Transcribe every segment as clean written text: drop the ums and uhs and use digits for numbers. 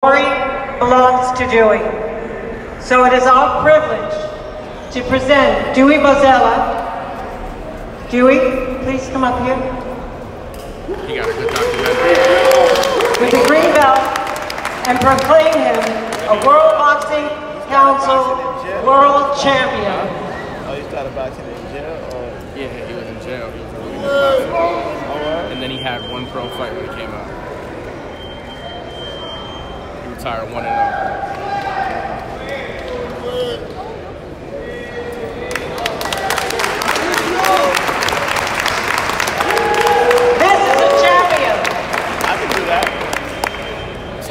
Glory belongs to Dewey. So it is our privilege to present Dewey Mozella. Dewey, please come up here. He got a good documentary. With the green belt and proclaim him a World Boxing Council World Champion. Oh, you started boxing in jail? Or? Yeah, he was in jail. He was illegal boxing. And then he had one pro fight when he came out. He retired 1-0.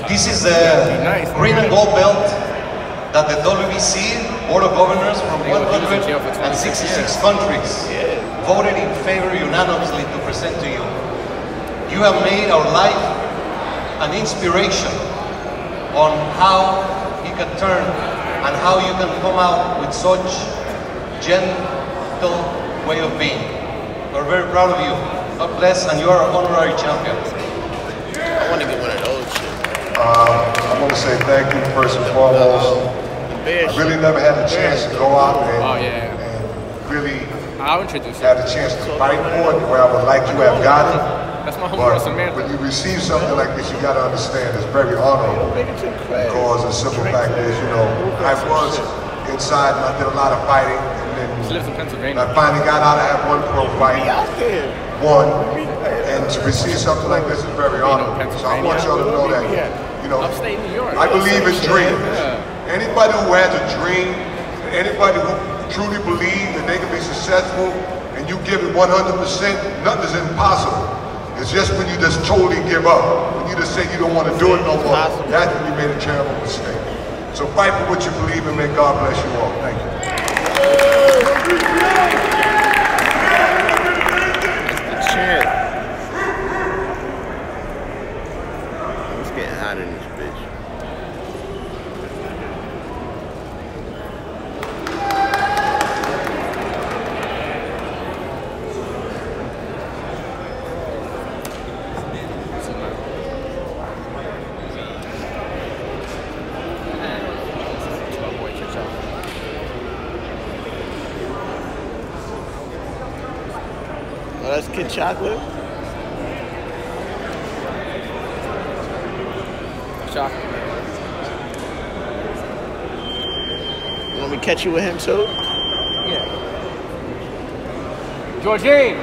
This is the green and gold belt that the WBC Board of Governors from 166 countries voted in favor unanimously to present to you. You have made our life an inspiration on how you can turn and how you can come out with such gentle way of being. We're very proud of you. God bless, and you are an honorary champion. I want to get one of those shit. I want to say thank you first and foremost. I really never had the chance to go out and really have the chance to fight for it the way I would like to have gotten. That's my but when you receive something like this, you got to understand it's very honorable. Because the simple fact is, you know, I was inside and I did a lot of fighting. And then he lives in Pennsylvania. I finally got out. I had one pro fight, won, and to receive something like this is very honorable. So I want y'all to know that. You know, upstate New York. I believe in dreams. Anybody who has a dream, anybody who truly believes that they can be successful and you give it 100%, nothing's impossible. It's just when you just totally give up, when you just say you don't want to do it no more, that's when you made a terrible mistake. So fight for what you believe in. May God bless you all. Thank you. That's the champ. It's getting hot in this bitch. Oh, that's Kid Chocolate? Chocolate. You want me to catch you with him too? Yeah. Georgene!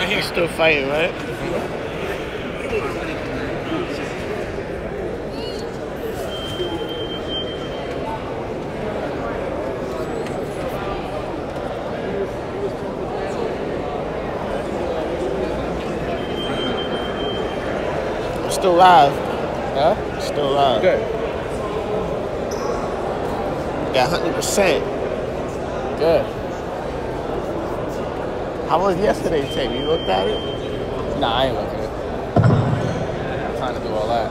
He's still fighting, right? I'm still live. Huh? Still live. Good. Got 100%. Good. How was yesterday's tape? You looked at it? Nah, I ain't looking at it. Time to do all that.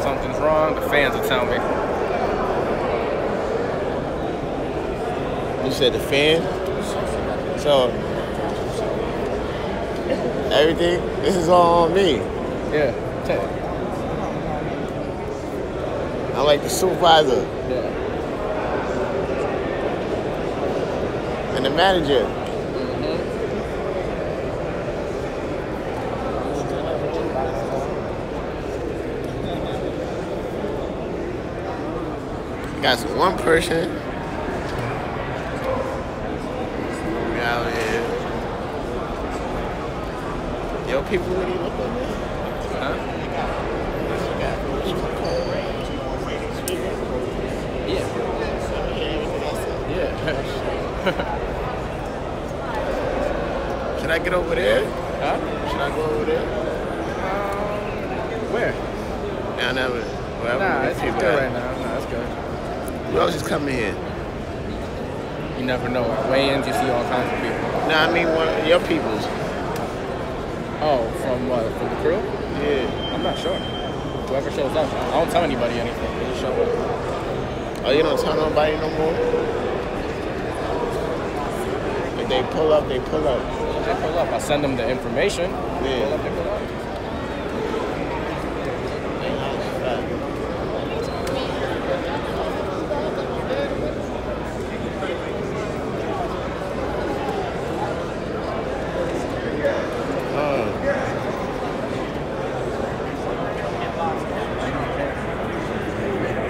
Something's wrong, the fans will tell me. You said the fan? So, everything, this is all on me. Yeah, take it. I'm like the supervisor. Yeah. And the manager. Got one person. We out here. Yo, people really look on this. Huh? Yeah. Should I get over there? Huh? Should I go over there? Where? Nah, never. Nah, it's good right now. Nah, it's good. Who else is coming here? You never know. At weigh-ins, you see all kinds of people. Nah, I mean one of your peoples. Oh, from what? From the crew? Yeah. I'm not sure. Whoever shows up. I don't tell anybody anything. They just show up. Oh, you don't tell nobody no more? If they pull up, they pull up. They pull up. I send them the information. Yeah. Pull up, they pull up.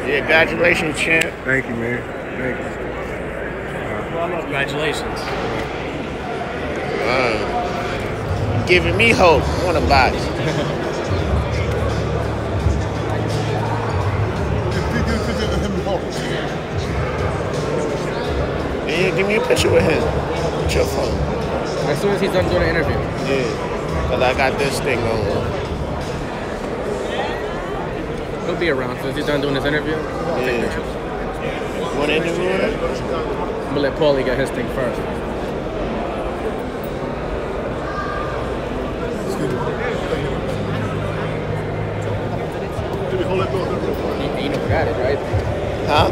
Yeah, congratulations, champ. Thank you, man. Thank you. Congratulations. Giving me hope. I want a box. Yeah, give me a picture with him. With your phone. As soon as he's done doing an interview. Yeah, because I got this thing on. He'll be around. So he's done doing his interview. I'll take pictures. Want to interview him? I'm gonna let Paulie get his thing first. You know who that is, right? Huh?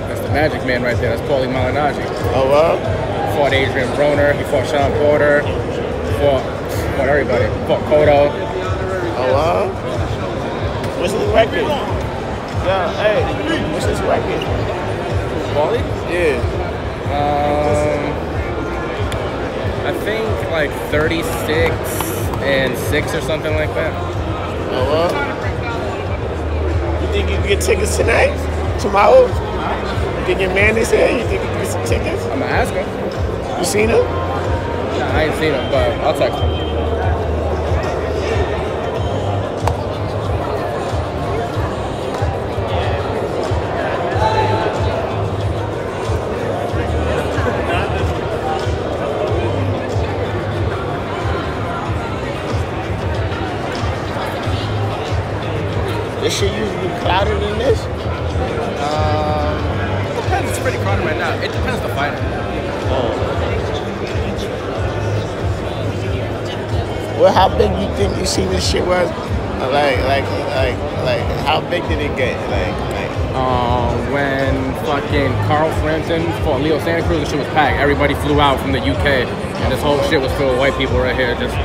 That's the Magic Man right there. That's Paulie Malignaggi. Oh, well? Fought Adrian Broner. He fought Sean Porter. Fought everybody. Fought Cotto. Oh, well? What's his record? Yeah, hey, what's his record? Paulie? Yeah. I think like 36-6 or something like that. Oh, well? You think you can get tickets tonight? Tomorrow? You think your man is here? You think you can get some tickets? I'm gonna ask him. You seen him? Nah, I ain't seen him, but I'll text him. This shit usually clouded in this? It depends. It's pretty crowded right now. It depends the fighter. Well, how big you think you see this shit was? Like, how big did it get? When fucking Carl Frampton fought Leo Santa Cruz, the shit was packed. Everybody flew out from the UK, and this whole shit was filled with white people right here, just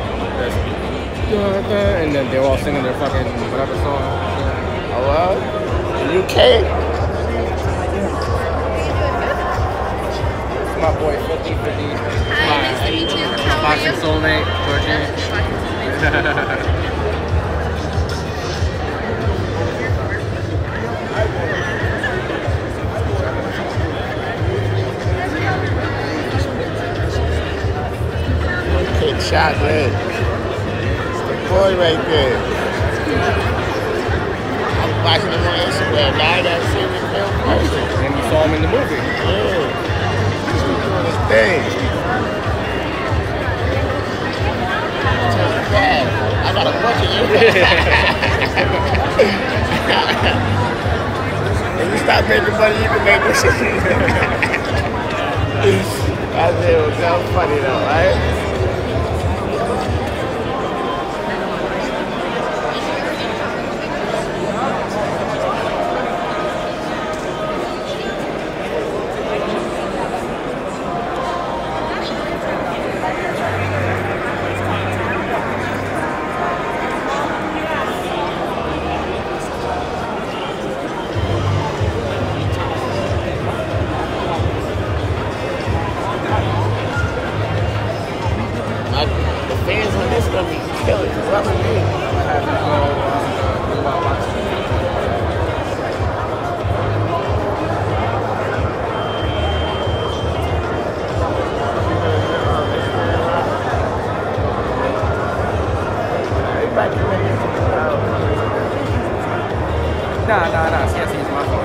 and then they were all singing their fucking whatever song. Oh, well, the UK? My boy 50. Hi, nice to meet you. How are you? Boxing soulmate, Georgene. Kick shot, man. Boy right there. I'm watching him on Instagram. Now I gotta see him in real person. And you saw him in the movie. Yeah. He's doing his thing. I got a bunch of you. If you stop making money, you can make this shit. That shit was so funny though, right? The fans on this gonna be killing. What with me? Nah. CSC is my fault.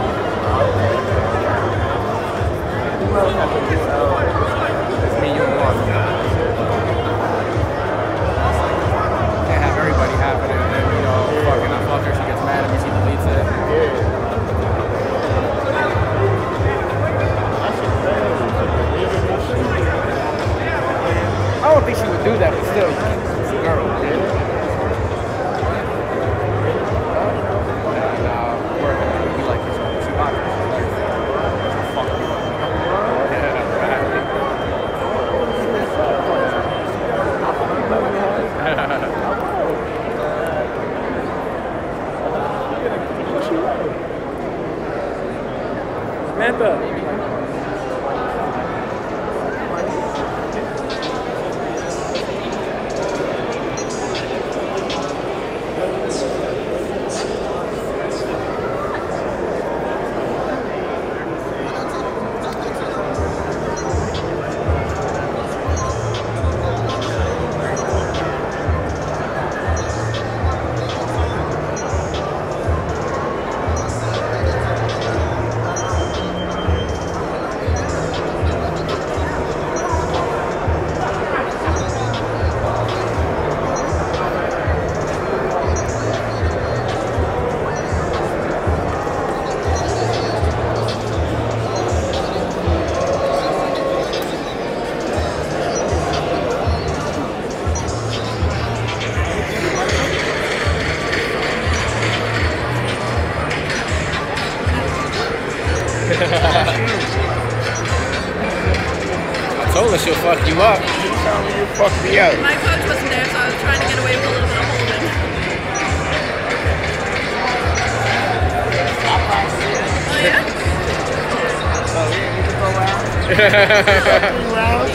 It's me, you, and one. Can't have everybody have it, and then, you know, fucking I fuck her, she gets mad at me, she deletes it. I don't think she would do that, but still, it's a girl. Samantha. I told her she'll fuck you up. You told me you fucked me up. My coach wasn't there, so I was trying to get away with a little bit of holding. Oh, yeah? Oh, yeah, you can go around. 3 rounds.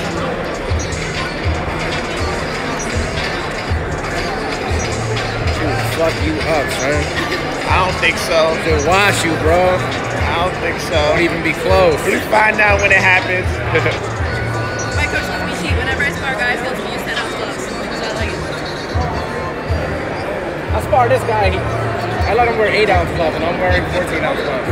She'll fuck you up, son. I don't think so. She'll wash you, bro. I don't think so. Don't even be close. We find out when it happens. My coach lets me cheat. Whenever I spar guys, he'll use 10 ounce gloves. Because I like it. I spar this guy. I let him wear 8 ounce gloves, and I'm wearing 14 ounce gloves.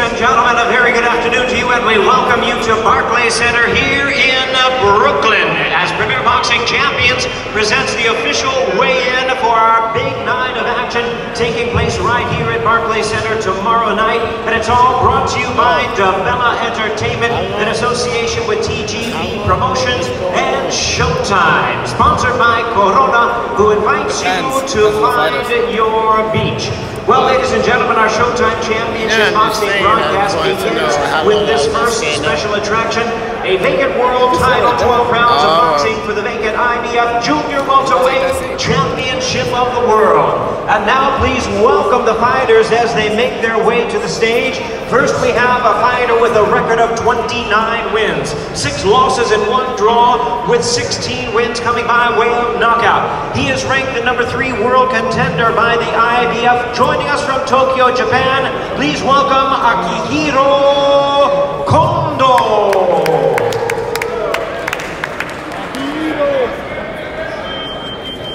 and gentlemen, a very good afternoon to you, and we welcome you to Barclays Center here in Brooklyn as Premier Boxing Champions presents the official weigh-in for our big night of action taking place right here at Barclays Center tomorrow night, and it's all brought to you by Dabella Entertainment in association with TGE Promotions and Showtime, sponsored by Corona, who invites you to find your beach. Well, ladies and gentlemen, our Showtime Championship Boxing broadcast begins with this first special attraction, a vacant world title, 12 rounds of boxing for the vacant IBF Junior Welterweight Championship of the World. And now please welcome the fighters as they make their way to the stage. First we have a fighter with a record of 29 wins, 6 losses and 1 draw, with 16 wins coming by way of knockout. He is ranked the number 3 world contender by the IBF. Joining us from Tokyo, Japan, please welcome Akihiro Kondo.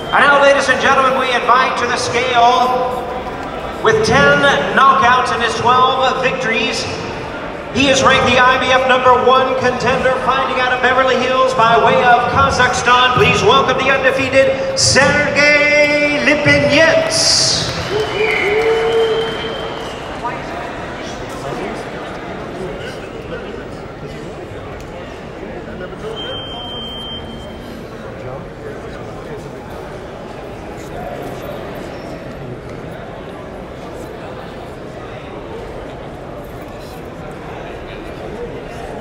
And now, ladies and gentlemen, we invite to the scale with 10 knockouts and his 12 victories. He is ranked the IBF number 1 contender, fighting out of Beverly Hills by way of Kazakhstan. Please welcome the undefeated Sergey Lipinets.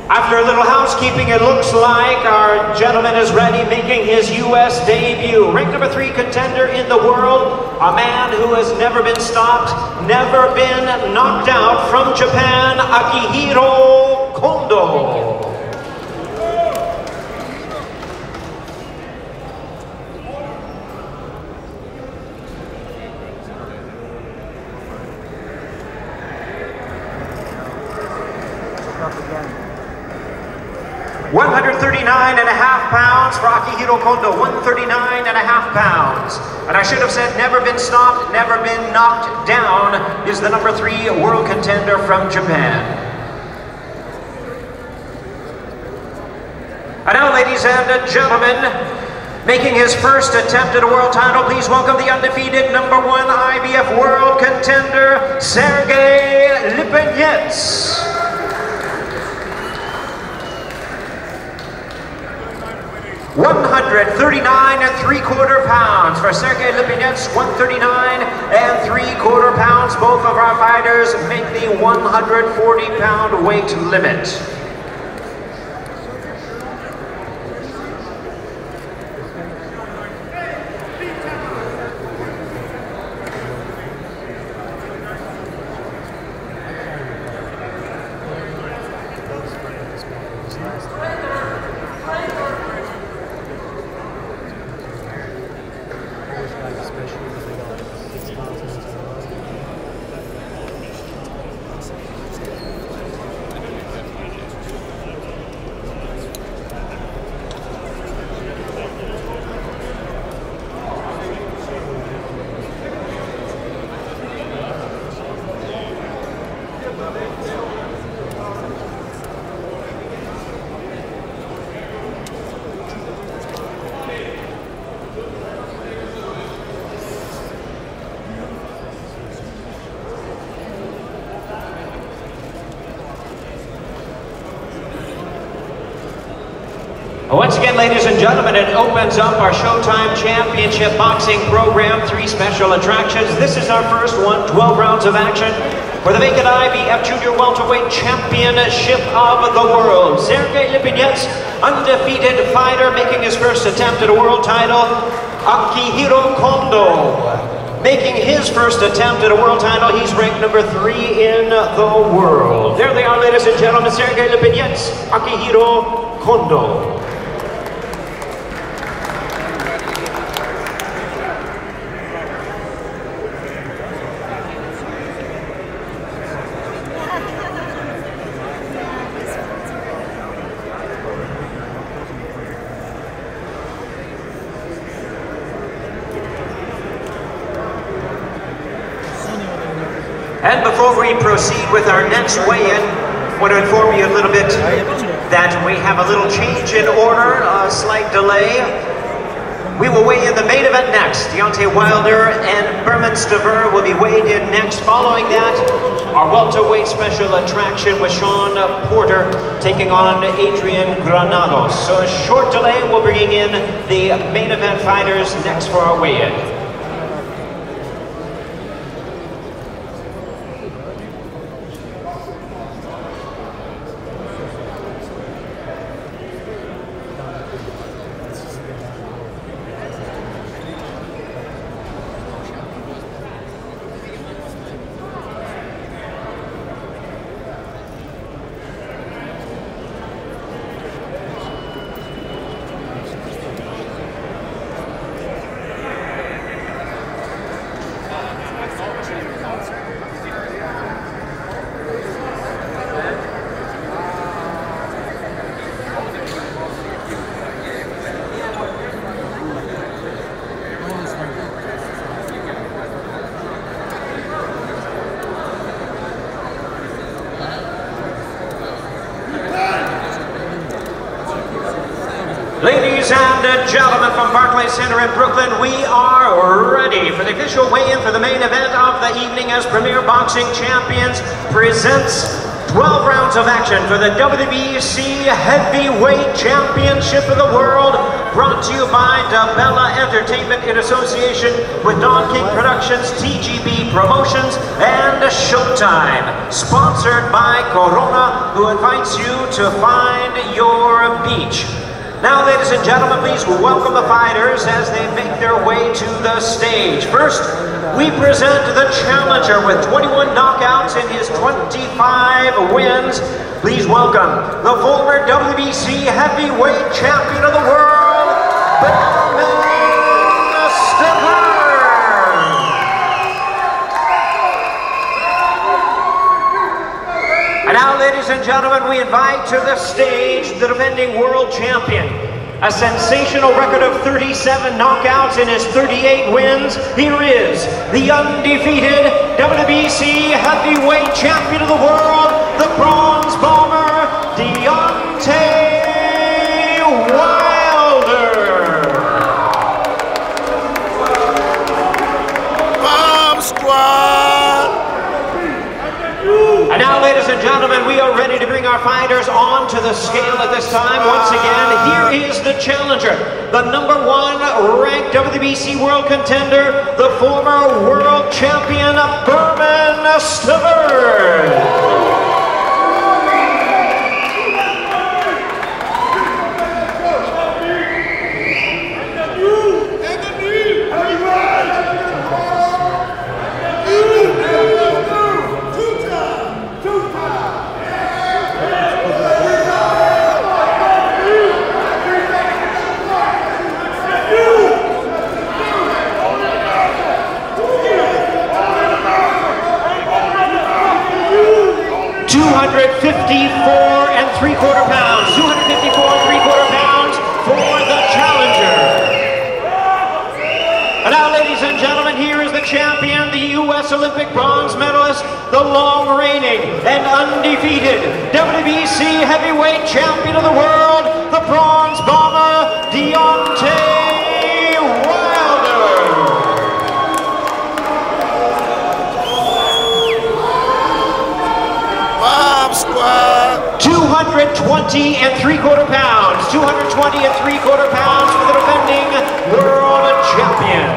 After a little housekeeping, it looks like our gentleman is ready, making his U.S. debut. Ranked number 3 contender in the world, a man who has never been stopped, never been knocked out, from Japan, Akihiro Kondo. £139.5 for Akihiro Kondo, 139.5 pounds. And I should have said never been stopped, never been knocked down, is the number 3 world contender from Japan. And now, ladies and gentlemen, making his first attempt at a world title, please welcome the undefeated number 1 IBF world contender, Sergey Lipinets. 139.75 pounds for Sergey Lipinets, 139.75 pounds. Both of our fighters make the 140-pound weight limit. Once again, ladies and gentlemen, it opens up our Showtime Championship Boxing program. 3 special attractions. This is our first one, 12 rounds of action for the vacant IBF Junior Welterweight Championship of the World. Sergey Lipinets, undefeated fighter, making his first attempt at a world title. Akihiro Kondo, making his first attempt at a world title. He's ranked number 3 in the world. There they are, ladies and gentlemen, Sergey Lipinets, Akihiro Kondo. And before we proceed with our next weigh-in, I want to inform you a little bit that we have a little change in order, a slight delay. We will weigh in the main event next. Deontay Wilder and Berman Stiverne will be weighed in next. Following that, our welterweight special attraction with Sean Porter taking on Adrian Granados. So a short delay, we'll bring in the main event fighters next for our weigh-in. Ladies and gentlemen from Barclays Center in Brooklyn, we are ready for the official weigh-in for the main event of the evening as Premier Boxing Champions presents 12 rounds of action for the WBC Heavyweight Championship of the World, brought to you by DeBella Entertainment in association with Don King Productions, TGB Promotions, and Showtime. Sponsored by Corona, who invites you to find your beach. Now, ladies and gentlemen, please welcome the fighters as they make their way to the stage. First, we present the challenger with 21 knockouts in his 25 wins. Please welcome the former WBC Heavyweight Champion of the World, Stiverne. And now, ladies and gentlemen, we invite to the stage the defending world champion. A sensational record of 37 knockouts in his 38 wins. Here is the undefeated WBC Heavyweight Champion of the World, the Bronze Bomber, Deontay Wilder. Bomb Squad! And now, ladies and gentlemen, we are ready to bring our fighters onto the scale at this time. Once again, here is the challenger, the #1 ranked WBC world contender, the former world champion, Berman Stiverne. £254.75 pounds for the challenger. And now, ladies and gentlemen, here is the champion, the U.S. Olympic bronze medalist, the long reigning and undefeated WBC Heavyweight Champion of the World, the Bronze Bomber, Deontay Wilder. Bomb Squad! 220.75 pounds. 220.75 pounds for the defending world champion.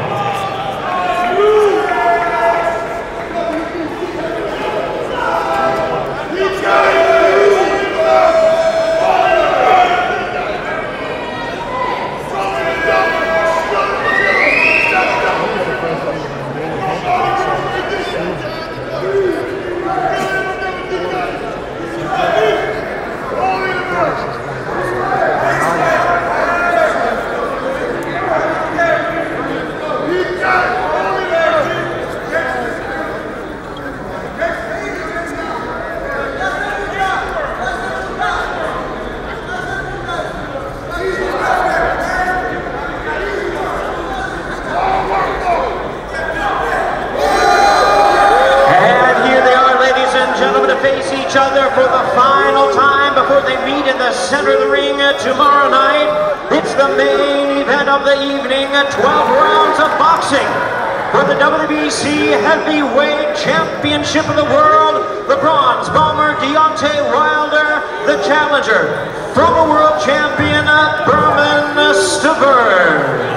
tomorrow night, it's the main event of the evening, 12 rounds of boxing. For the WBC Heavyweight Championship of the World, the bronze bomber Deontay Wilder, the challenger, former world champion Berman Stiverne.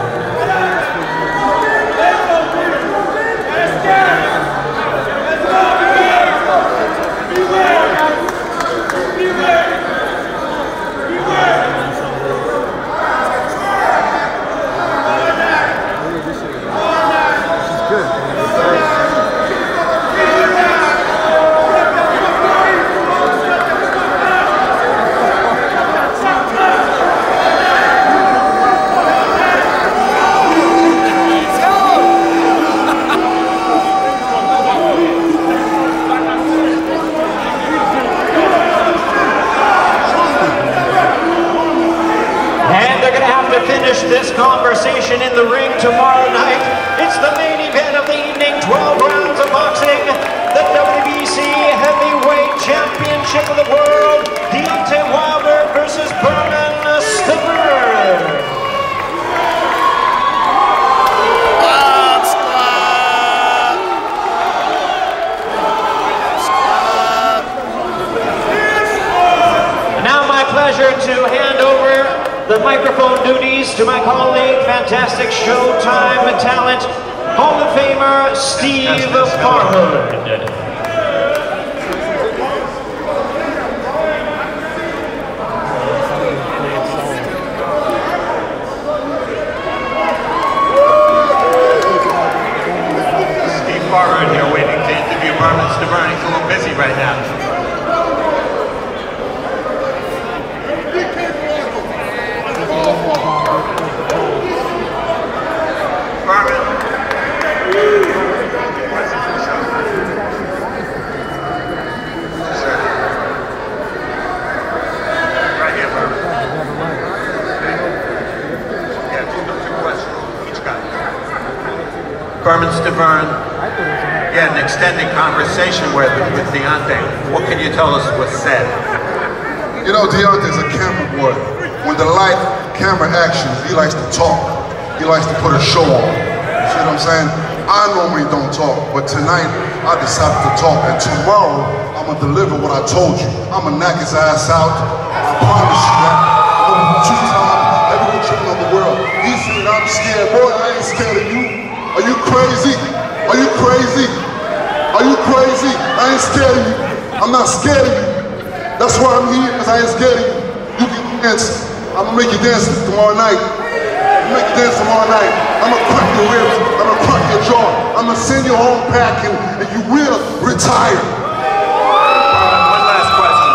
This conversation in the ring tomorrow night. It's the main event of the evening, 12 rounds of boxing, the WBC Heavyweight Championship of the World, Deontay Wilder versus Berman Stiverne. Now my pleasure to hand over the microphone duties to my colleague, fantastic Showtime talent, Hall of Famer Steve Farhood. Steve Farhood here waiting to interview Berman Stiverne. He's a little busy right now. Berman Stiverne, yeah, an extended conversation with Deontay. What can you tell us was said? You know, Deontay's a camera boy. When the light, camera actions, he likes to talk. He likes to put a show on. You see what I'm saying? I normally don't talk, but tonight I decided to talk. And tomorrow, I'm gonna deliver what I told you. I'm gonna knock his ass out. I promise you that. I'm gonna two-time heavyweight champion of the world. He said I'm scared. Boy, I ain't scared of you. Are you crazy? Are you crazy? Are you crazy? I ain't scared of you. I'm not scared of you. That's why I'm here, because I ain't scared of you. You can dance. I'm gonna make you dance tomorrow night. I'm gonna make you dance tomorrow night. I'm gonna crack your ribs. I'm gonna crack your jaw. I'm gonna send you home packing, and you will retire. One last question.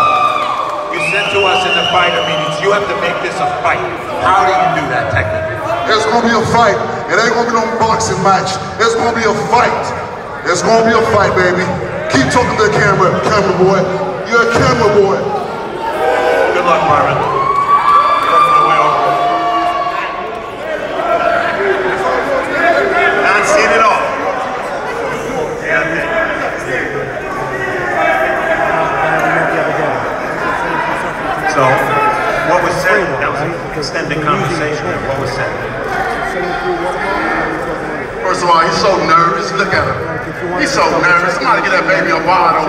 You said to us in the fighter meetings, you have to make this a fight. How do you do that technically? There's gonna be a fight. It ain't gonna be no boxing match. There's gonna be a fight. There's gonna be a fight, baby. Keep talking to the camera boy. You're a camera boy. Good luck, Marvin. Working the way over. Not seeing it all. Yeah, so, what was said? That was an extended conversation. What was said? First of all, he's so nervous. Look at him. He's so nervous. Somebody get that baby a bottle.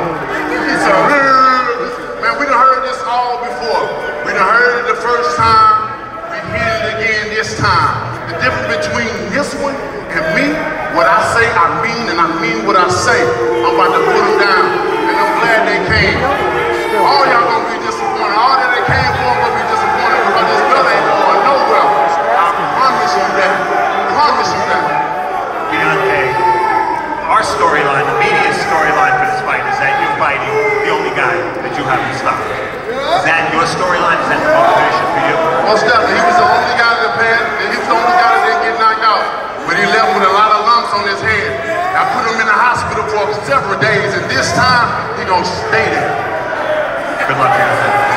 He's so nervous. Man, we done heard this all before. We done heard it the first time. We hear it again this time. The difference between this one and me, what I say, I mean, and I mean what I say. I'm about to put them down. And I'm glad they came. All y'all gonna be disappointed. All that they came for gonna be disappointed because this brother ain't going nowhere. I promise you that. I promise you that. Deontay, our storyline, the media's storyline for this fight is that you're fighting the only guy that you have to stop. Is that your storyline? Is that the motivation for you? Most definitely. He was the only guy that passed, and he was the only guy that didn't get knocked out. But he left with a lot of lumps on his head. I put him in the hospital for several days, and this time, he gonna stay there. Good luck, Deontay.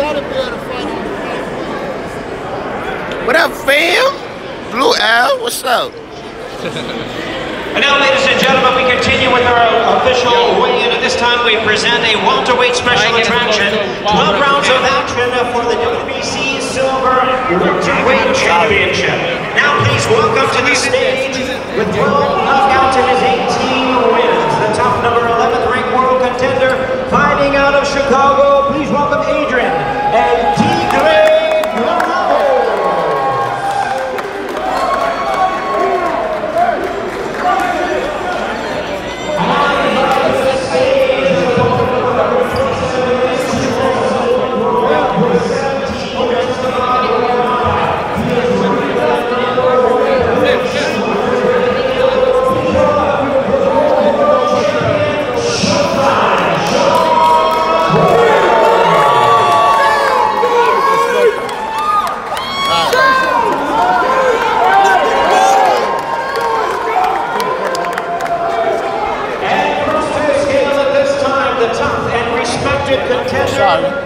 What up, fam? Blue Al, what's up? And now, ladies and gentlemen, we continue with our official weigh-in. At this time, we present a welterweight special attraction. 12 rounds of action for the WBC Silver Welterweight Championship. Now, please welcome to the stage, with 12 knockouts in his 18 wins, the top number 11th ranked world contender, fighting out of Chicago. Please welcome Adrian and Tigre.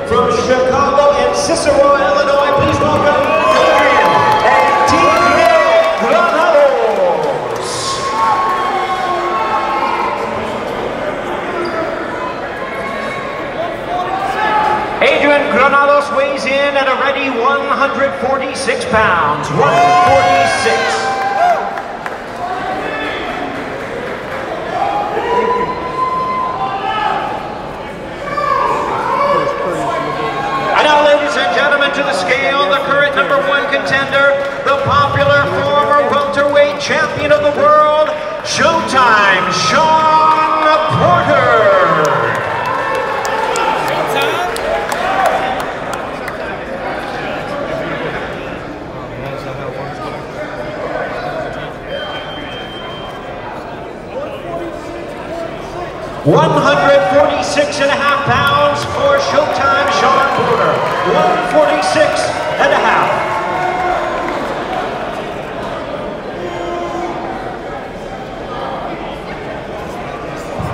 From Chicago and Cicero, Illinois, please welcome Adrian and Tigre Granados. Adrian Granados weighs in at a ready 146 pounds, 146. To the scale, the current number 1 contender, the popular former welterweight champion of the world, Showtime, Shawn Porter. 146.5 pounds for Showtime Shawn Porter. 146.5.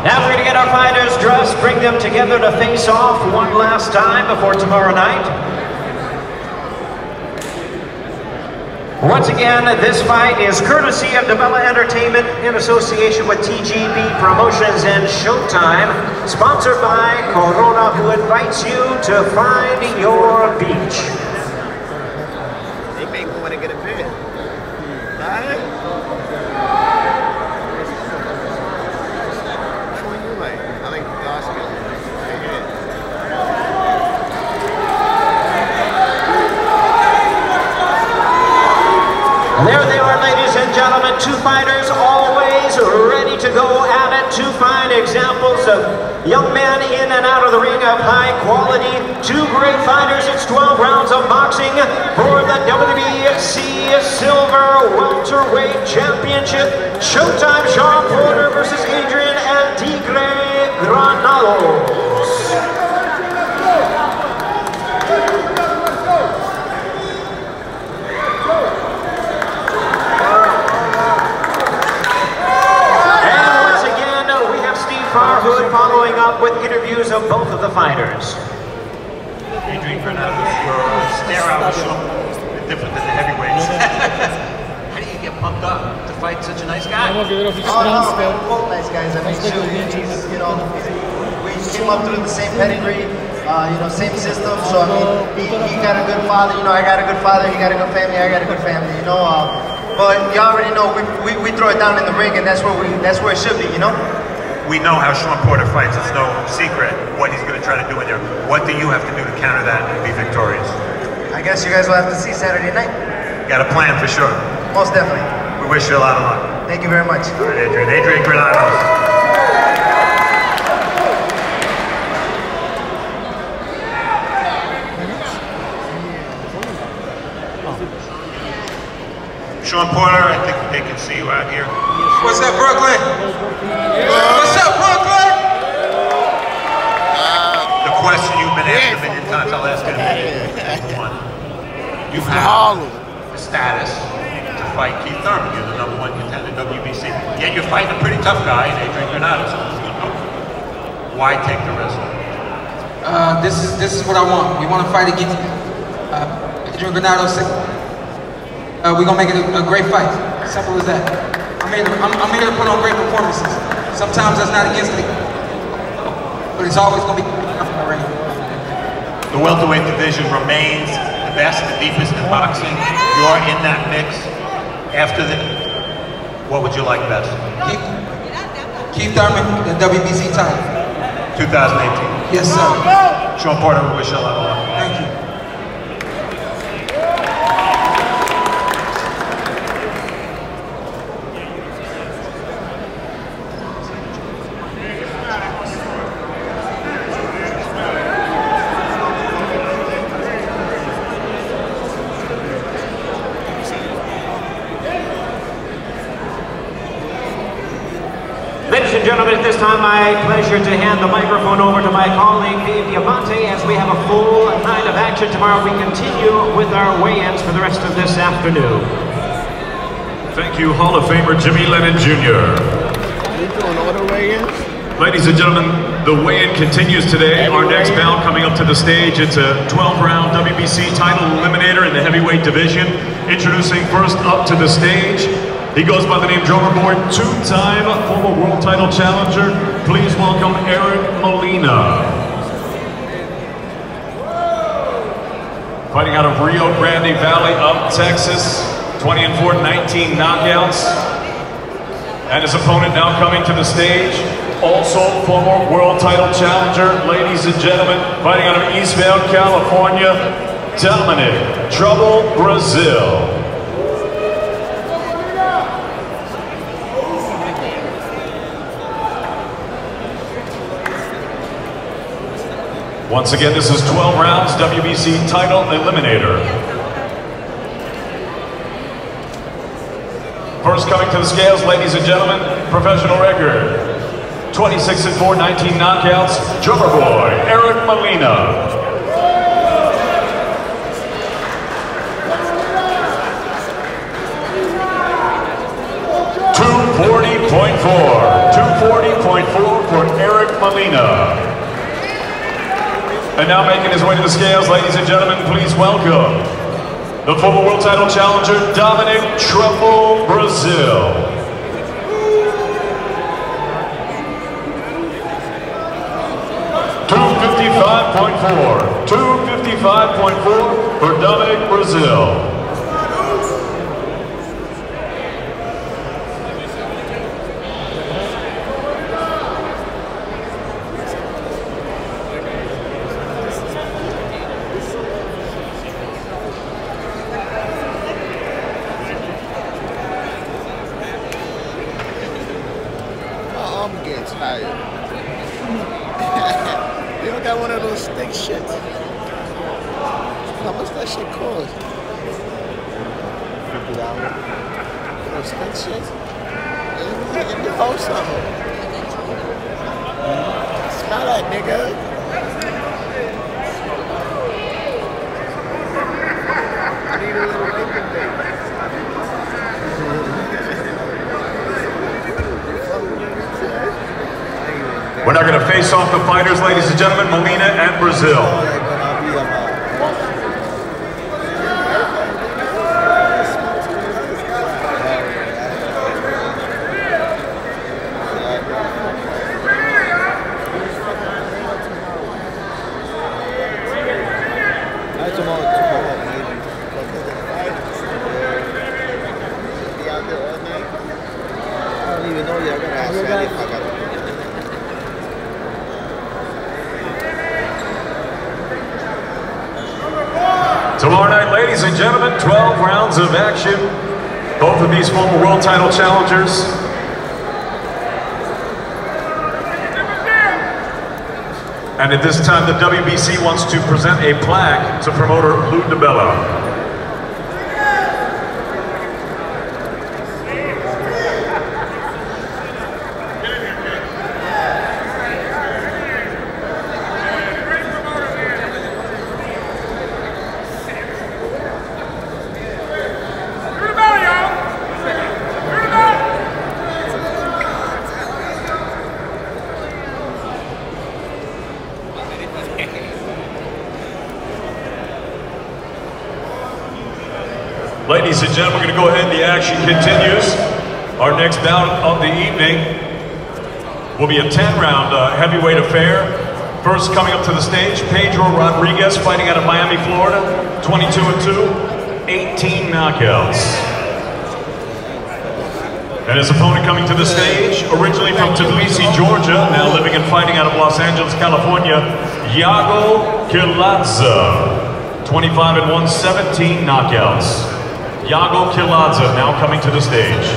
Now we're going to get our fighters dressed, bring them together to face off one last time before tomorrow night. Once again, this fight is courtesy of Dabella Entertainment in association with TGB Promotions and Showtime, sponsored by Corona, who invites you to find your beach. They make me want to get a bid. Right? Which one you like? I like the Oscar. There they are, ladies and gentlemen, 2 fighters always ready to go at it. 2 fine examples of young men in and out of the ring of high quality. 2 great fighters. It's 12 rounds of boxing for the WBC Silver Welterweight Championship. Showtime Shawn Porter versus Adrian and Tigre Granados. Following up with interviews of both of the fighters. Adrian Granados, your stare-out was a bit different than the heavyweights. How do you get pumped up to fight such a nice guy? Both nice guys. I mean, he's, you know, we came up through the same pedigree, you know, same system. So I mean, he got a good father. You know, I got a good father. He got a good family. I got a good family. You know, but you already know we throw it down in the ring, and that's where it should be. You know. We know how Shawn Porter fights. It's no secret what he's going to try to do in there. What do you have to do to counter that and be victorious? I guess you guys will have to see Saturday night. Got a plan for sure. Most definitely. We wish you a lot of luck. Thank you very much. All right, Adrian. Adrian Granados. Shawn Porter, I think they can see you out here. What's up, Brooklyn? What's up, Brooklyn? The question you've been asked a million times, I'll ask it again. One. You have the status to fight Keith Thurman. You're the #1 contender in WBC. Yet you're fighting a pretty tough guy in Adrian Granados. Why take the risk? This is what I want. We want to fight against Adrian Granado. We're gonna make it a great fight. Simple as that. I'm here to put on great performances. Sometimes that's not against me, but it's always gonna be the ring. The welterweight division remains the best, the deepest in boxing. You're in that mix. After the, what would you like best? Keith Thurman, the WBC title. 2018. Yes, sir. Sean Porter, we wish you a lot of luck. Thank you. Ladies and gentlemen, at this time, my pleasure to hand the microphone over to my colleague, Dave Diamante, as we have a full night of action tomorrow. We continue with our weigh-ins for the rest of this afternoon. Thank you, Hall of Famer Jimmy Lennon Jr. We doing all the weigh-ins? Ladies and gentlemen, the weigh-in continues today. Our next bout coming up to the stage, it's a 12-round WBC title eliminator in the heavyweight division. Introducing first up to the stage, he goes by the name Drummer Boy, two-time former world title challenger. Please welcome Eric Molina. Fighting out of Rio Grande Valley of Texas, 20-4, 19 knockouts. And his opponent now coming to the stage, also former world title challenger, ladies and gentlemen, fighting out of Eastbound, California, Dominic Trouble Brazil. Once again, this is 12 rounds, WBC title eliminator. First coming to the scales, ladies and gentlemen, professional record. 26-4, 19 knockouts, Drummer Boy, Eric Molina. .240.4 for Eric Molina. And now making his way to the scales, ladies and gentlemen, please welcome the former world title challenger, Dominic Trouble Brazil. .255.4 for Dominic Brazil. You don't got one of those stick shits. How much that shit cost? $50. Those stick shits? Give me hold something. Smell that, nigga. I need a little Lincoln bait. We're now going to face off the fighters, ladies and gentlemen, Molina and Brazil. Tomorrow night, ladies and gentlemen, 12 rounds of action. Both of these former world title challengers. And at this time, the WBC wants to present a plaque to promoter Lou DiBella. Ladies and gentlemen, we're going to go ahead. The action continues. Our next bout of the evening will be a 10-round heavyweight affair. First coming up to the stage, Pedro Rodriguez, fighting out of Miami, Florida. 22-2, 18 knockouts. And his opponent coming to the stage, originally from Tbilisi, Georgia, now living and fighting out of Los Angeles, California, Yago Kiladze. 25-1, 17 knockouts. Yago Kiladze now coming to the stage.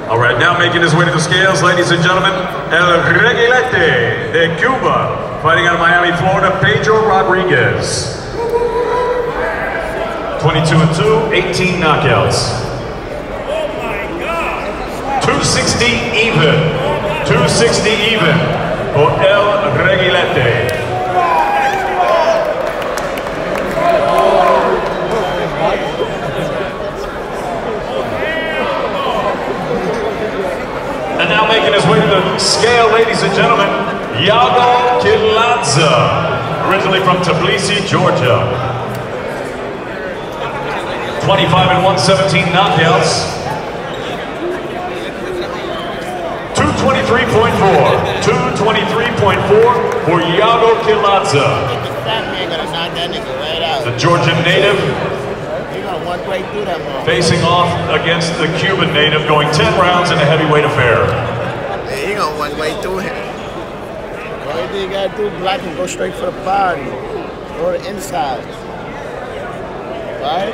All right, now making his way to the scales, ladies and gentlemen, El Reguilete de Cuba, fighting out of Miami, Florida, Pedro Rodriguez. 22-2, 18 knockouts. 260 even. 260 even for El Reguilete. And now making his way to the scale, ladies and gentlemen, Yago Kiladze, originally from Tbilisi, Georgia. 25-1, 17 knockouts. 223.4. 223.4 for Yago Kiladze. The Georgian native facing off against the Cuban native, going 10 rounds in a heavyweight affair. Yeah, he gonna one way through him. All you gotta do is block and go straight for the body. Or the inside. Right?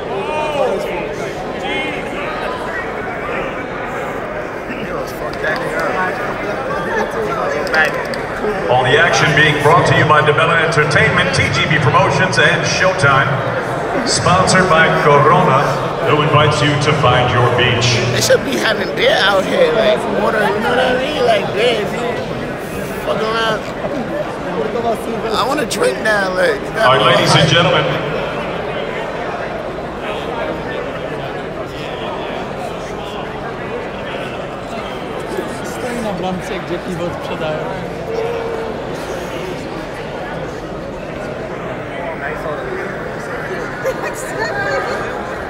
All the action being brought to you by Development Entertainment, TGB Promotions, and Showtime. Sponsored by Corona, who invites you to find your beach. They should be having beer out here, like water, you know what I mean? Like beer, if you fuck around. I want to drink now, like. All right, ladies and gentlemen.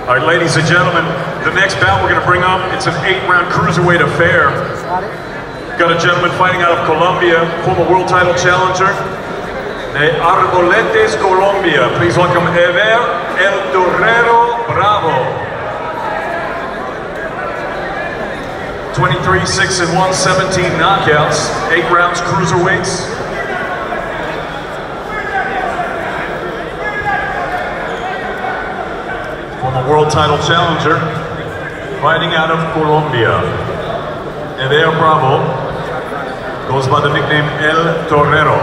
All right, ladies and gentlemen, the next bout we're going to bring up, it's an 8-round cruiserweight affair. Got a gentleman fighting out of Colombia, former world title challenger, de Arboletes, Colombia. Please welcome Ever El Torero Bravo. 23-6-1, 17 knockouts, 8 rounds cruiserweights. Former world title challenger, fighting out of Colombia. Ever Bravo goes by the nickname El Torero.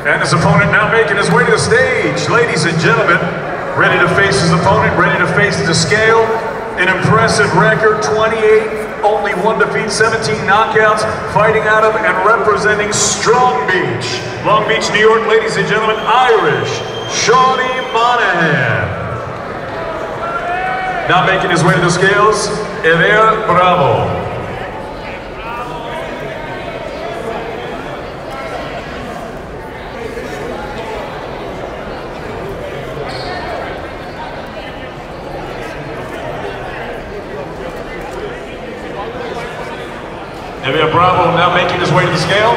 And his opponent now making his way to the stage. Ladies and gentlemen, ready to face his opponent, ready to face the scale. An impressive record, 28, only 1 defeat, 17 knockouts, fighting out of and representing Strong Beach, Long Beach, New York, ladies and gentlemen, Irish, Shawnee Monahan. Now making his way to the scales, Ever Bravo. Ever Bravo now making his way to the scale.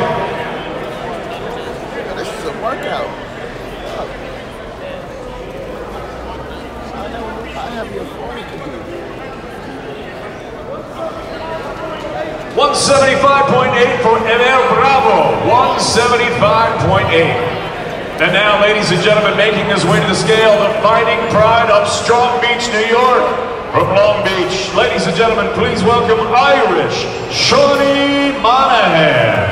This is a workout. I have your 175.8 for Ever Bravo. 175.8. And now, ladies and gentlemen, making his way to the scale, the fighting pride of Strong Beach, New York, From Long Beach, ladies and gentlemen, please welcome Irish Shawnee Monahan.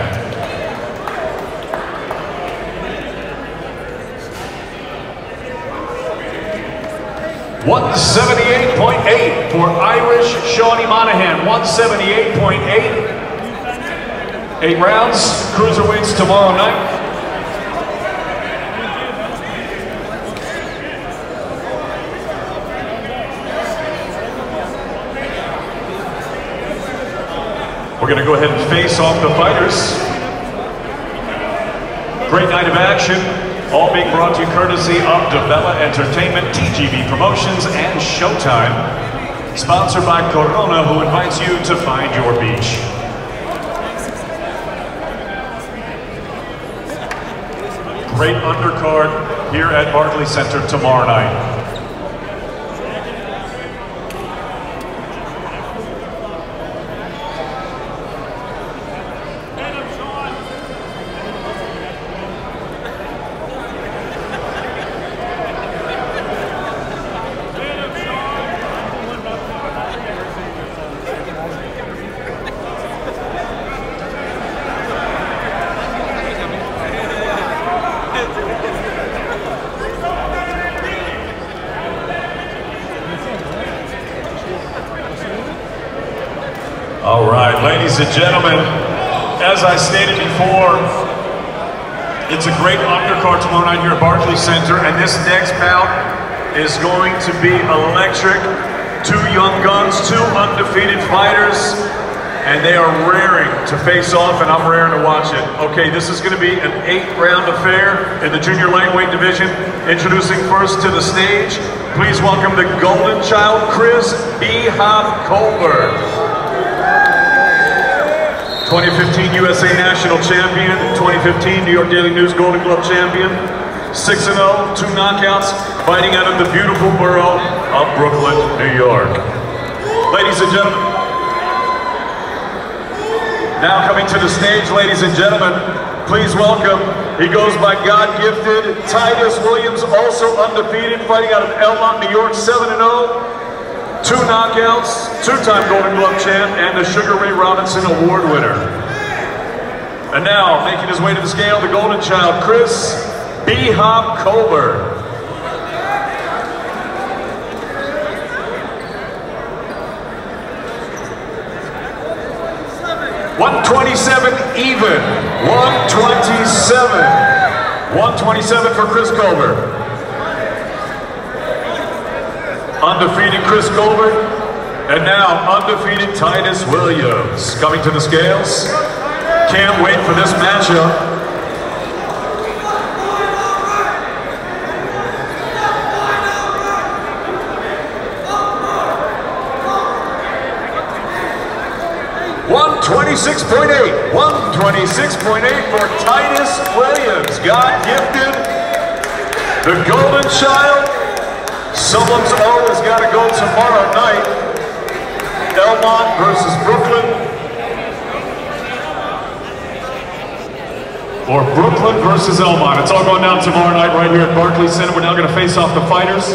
178.8 for Irish Shawnee Monahan. 178.8. 8 rounds, cruiserweights tomorrow night. We're going to go ahead and face off the fighters. Great night of action. All being brought to you courtesy of Devella Entertainment, TGB Promotions, and Showtime. Sponsored by Corona, who invites you to find your beach. Great undercard here at Barclays Center tomorrow night. All right, ladies and gentlemen, as I stated before, it's a great undercard tomorrow night here at Barclays Center, and this next bout is going to be electric. 2 young guns, 2 undefeated fighters, and they are raring to face off, and I'm raring to watch it. Okay, this is going to be an 8-round affair in the junior lightweight division. Introducing first to the stage, please welcome the Golden Child, Chris B-Hop Colbert. 2015 USA National Champion, 2015 New York Daily News Golden Glove Champion, 6-0, 2 knockouts, fighting out of the beautiful borough of Brooklyn, New York. Ladies and gentlemen, now coming to the stage, ladies and gentlemen, please welcome, he goes by God-gifted, Titus Williams, also undefeated, fighting out of Elmont, New York, 7-0. 2 knockouts, 2-time Golden Glove champ, and the Sugar Ray Robinson Award winner. And now, making his way to the scale, the Golden Child, Chris B-Hop Colbert. .127 even. 127. 127 for Chris Colbert. Undefeated Chris Colbert, and now undefeated Titus Williams. Coming to the scales. Can't wait for this matchup. .126.8. 126.8 for Titus Williams. God-gifted, the Golden Child. Someone's always got to go tomorrow night. Elmont versus Brooklyn. Or Brooklyn versus Elmont. It's all going down tomorrow night right here at Barclays Center. We're now going to face off the fighters.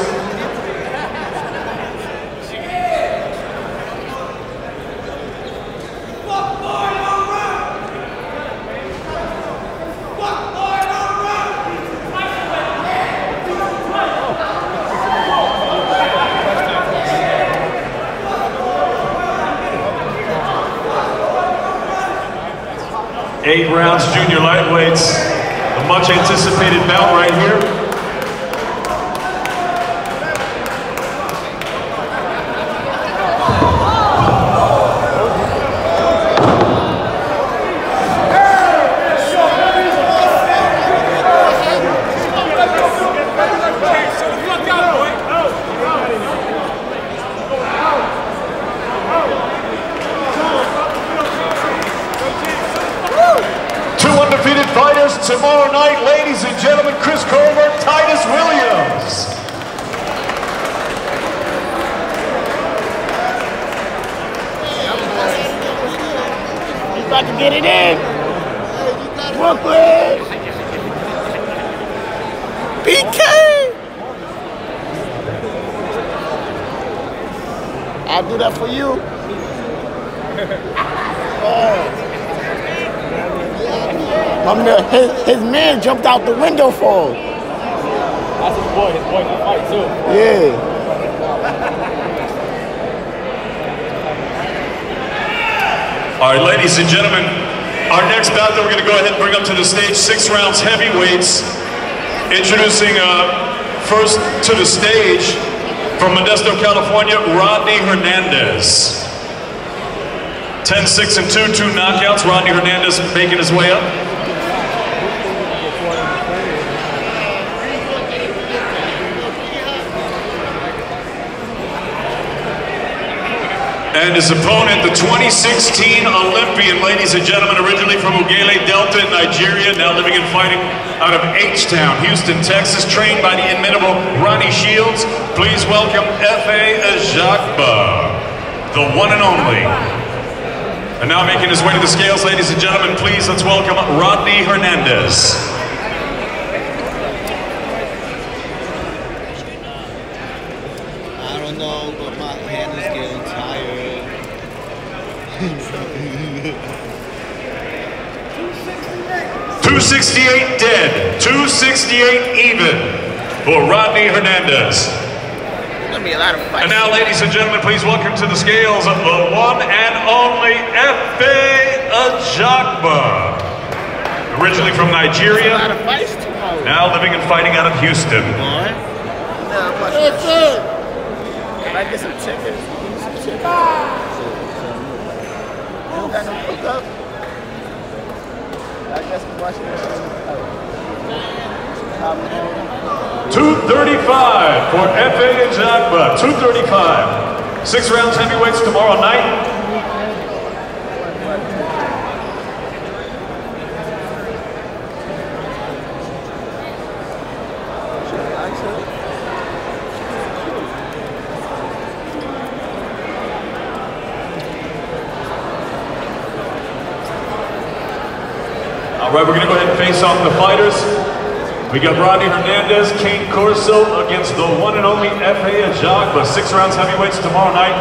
Eight rounds, junior lightweights, a much anticipated bout right here. Tomorrow night, ladies and gentlemen, Chris Colbert, Titus Williams. He's about to get it in. Brooklyn. BK. I'll do that for you. His man jumped out the window for him. That's his boy can fight too. Yeah. All right, ladies and gentlemen, our next bout that we're going to go ahead and bring up to the stage, 6 rounds heavyweights. Introducing first to the stage from Modesto, California, Rodney Hernandez. 10-6 and 2 knockouts. Rodney Hernandez making his way up. And his opponent, the 2016 Olympian, ladies and gentlemen, originally from Ughelli Delta in Nigeria, now living and fighting out of H-Town, Houston, Texas, trained by the inimitable Ronnie Shields. Please welcome F.A. Ajagba, the one and only. And now making his way to the scales, ladies and gentlemen, please let's welcome Rodney Hernandez. I don't know, but my hand is getting tired. 268 dead, 268 even for Rodney Hernandez. Gonna be a lot of fights. And now, ladies and gentlemen, please welcome to the scales the one and only F.A. Ajagba. Originally from Nigeria, now living and fighting out of Houston. Can I get some tickets? You don't got no hookup? I guess we're watching this. 235 for F.A. Ajagba. 235. 6 rounds heavyweights tomorrow night. All right, we're going to go ahead and face off the fighters. We got Rodney Hernandez, Kane Corso against the one and only F.A. Ajagba. 6 rounds heavyweights tomorrow night.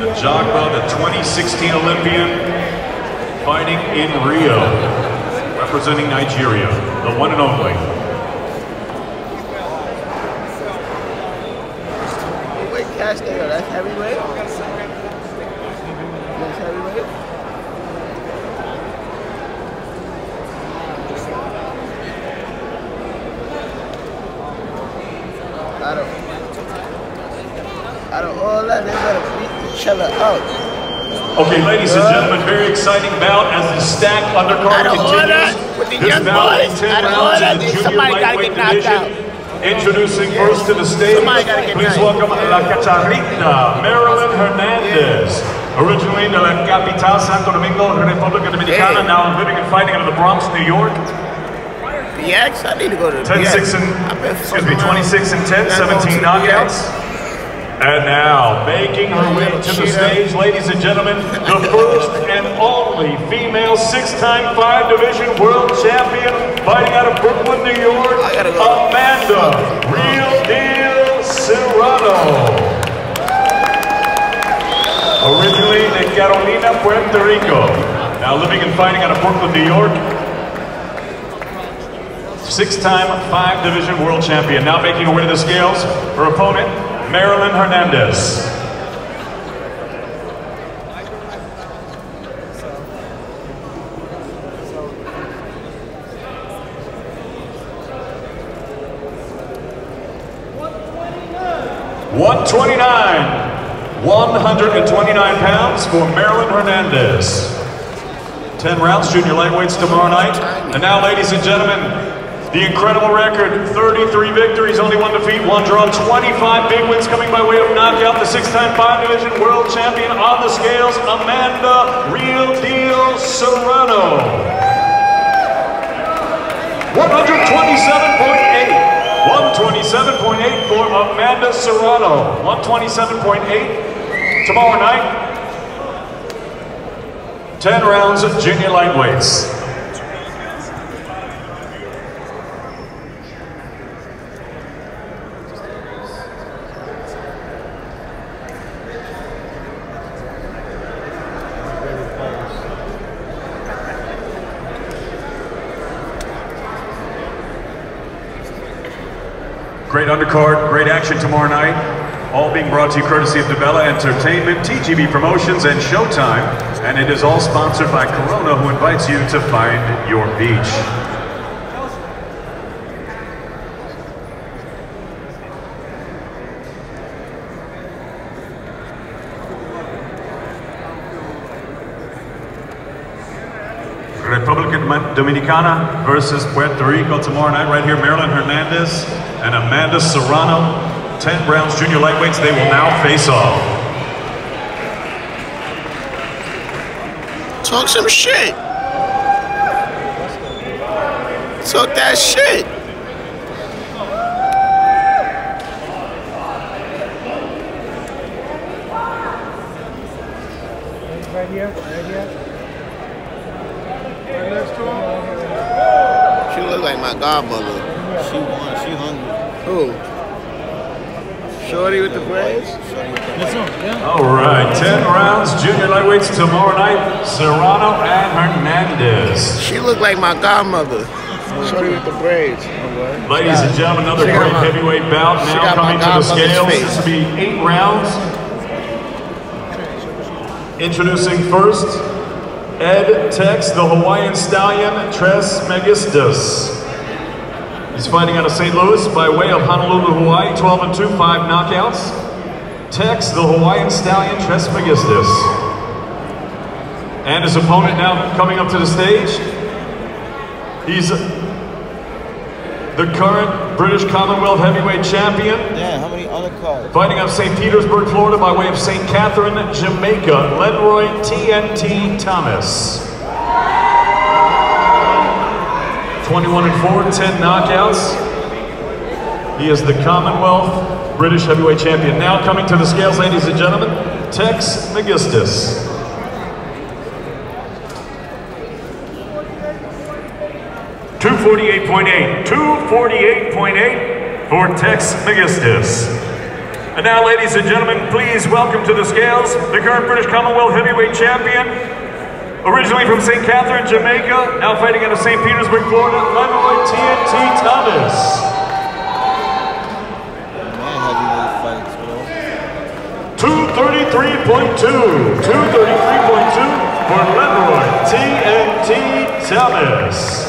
Ajagba, the 2016 Olympian, fighting in Rio, representing Nigeria, the one and only. Wait, cash there, that's heavyweight? That's heavyweight? Out of all that, they better beat each other up. Okay, ladies and gentlemen, very exciting bout as the stacked undercard continues. This bout is 10 rounds in the junior lightweight division. Introducing first to the stage, please welcome La Cacharrita, Marilyn Hernandez. Originally de la capital Santo Domingo, República Dominicana, now living and fighting out of the Bronx, New York. BX? I need to go to 10-6 and, 26 and 10, 17 knockouts. And now, making her way to the stage, ladies and gentlemen, the first and only female 6-time 5-division world champion, fighting out of Brooklyn, New York, Amanda Real Deal Serrano. Originally de Carolina, Puerto Rico, now living and fighting out of Brooklyn, New York. 6-time 5-division world champion, now making her way to the scales. Her opponent, Marilyn Hernandez. $129 pounds for Marilyn Hernandez. 10 rounds, junior lightweights tomorrow night. And now, ladies and gentlemen, the incredible record, 33 victories, only 1 defeat, 1 draw, 25 big wins coming by way of knockout. The 6-time 5-division world champion on the scales, Amanda Real Deal Serrano. 127.8, 127.8 for Amanda Serrano. 127.8 tomorrow night. 10 rounds of junior lightweights. Great undercard, great action tomorrow night. All being brought to you courtesy of DeBella Entertainment, TGB Promotions, and Showtime. And it is all sponsored by Corona, who invites you to find your beach. Republican Dominicana versus Puerto Rico tomorrow night right here. Marilyn Hernandez and Amanda Serrano. 10 rounds junior lightweights. They will now face off. Talk some shit. Talk that shit. Right here, right here. She look like my godmother. She won. She hungry. Who? Shorty with the braids? All right, 10 rounds, junior lightweights tomorrow night. Serrano and Hernandez. She look like my godmother. Shorty with the braids. Ladies and gentlemen, another great heavyweight bout now coming to the scales. This will be 8 rounds. Introducing first, Ed Tex, the Hawaiian Stallion, Tres Megistus. He's fighting out of St. Louis by way of Honolulu, Hawaii, 12-2, 5 knockouts. Tex, the Hawaiian Stallion, Tres Megistus. And his opponent now coming up to the stage. He's the current British Commonwealth Heavyweight Champion. Yeah, how many other cards? Fighting out of St. Petersburg, Florida by way of St. Catherine, Jamaica, Lenroy TNT Thomas. 21-4, 10 knockouts. He is the Commonwealth British Heavyweight Champion. Now coming to the scales, ladies and gentlemen, Tex Megistus. $248.8 for Tex Megistus. And now, ladies and gentlemen, please welcome to the scales the current British Commonwealth Heavyweight Champion, originally from St. Catherine, Jamaica, now fighting out of St. Petersburg, Florida, Lenroy TNT Thomas. 233.2 for Lenroy TNT Thomas.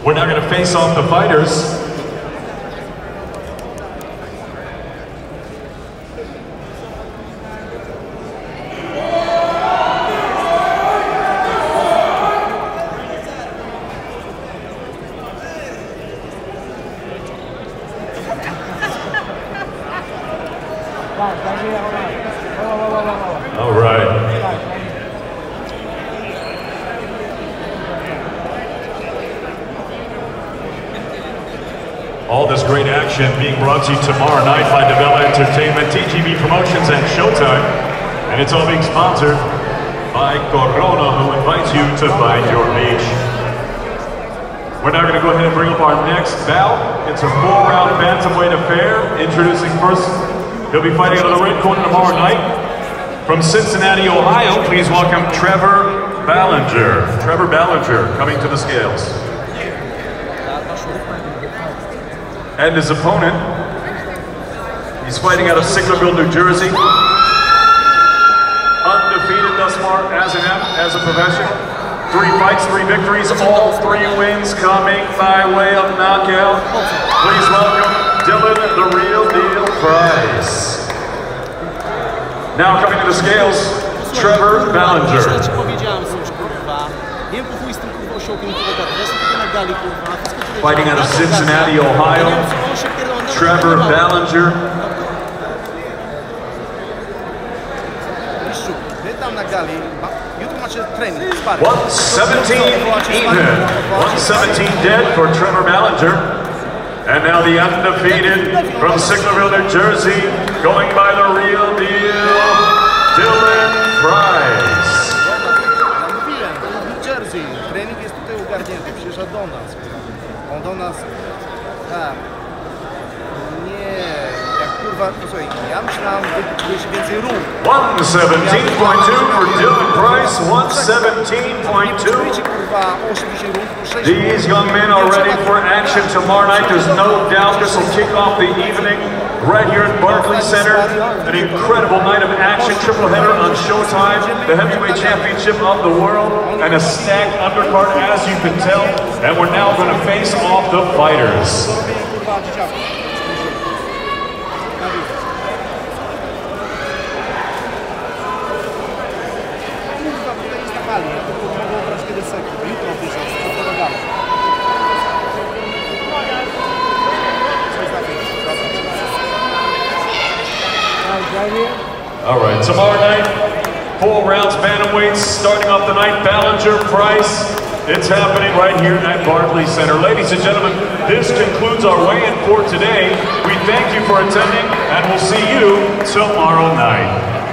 We're now going to face off the fighters. All right. All this great action being brought to you tomorrow night by DeBella Entertainment, TGB Promotions, and Showtime. And it's all being sponsored by Corona, who invites you to find your beach. We're now going to go ahead and bring up our next bout. It's a 4-round bantamweight affair. Introducing first, he'll be fighting out of the red corner tomorrow night. From Cincinnati, Ohio, please welcome Trevor Ballinger. Trevor Ballinger coming to the scales. And his opponent, he's fighting out of Sicklerville, New Jersey. Undefeated thus far as a professional. 3 fights, 3 victories, all 3 wins coming by way of knockout. Please welcome Dylan the Real Deal Price. Now coming to the scales, Trevor Ballinger. Fighting out of Cincinnati, Ohio, Trevor Ballinger. 117 even. 117 dead for Trevor Ballinger. And now the undefeated from Sicklerville, New Jersey, going by the real deal, Dylan Price. New Jersey, trening jest tutaj ogarnięty, przyjeżdża do nas. On do nas, nie, jak kurwa, posłuchaj, ja myślałem, że się więcej rób. 117.2 for Dylan Price, 117.2. These young men are ready for action tomorrow night. There's no doubt this will kick off the evening right here at Barclays Center. An incredible night of action, triple header on Showtime, the heavyweight championship of the world, and a stacked undercard as you can tell. And we're now going to face off the fighters. All right, tomorrow night, 4 rounds bantamweights, starting off the night, Ballinger, Price. It's happening right here at Barclays Center. Ladies and gentlemen, this concludes our weigh-in for today. We thank you for attending, and we'll see you tomorrow night.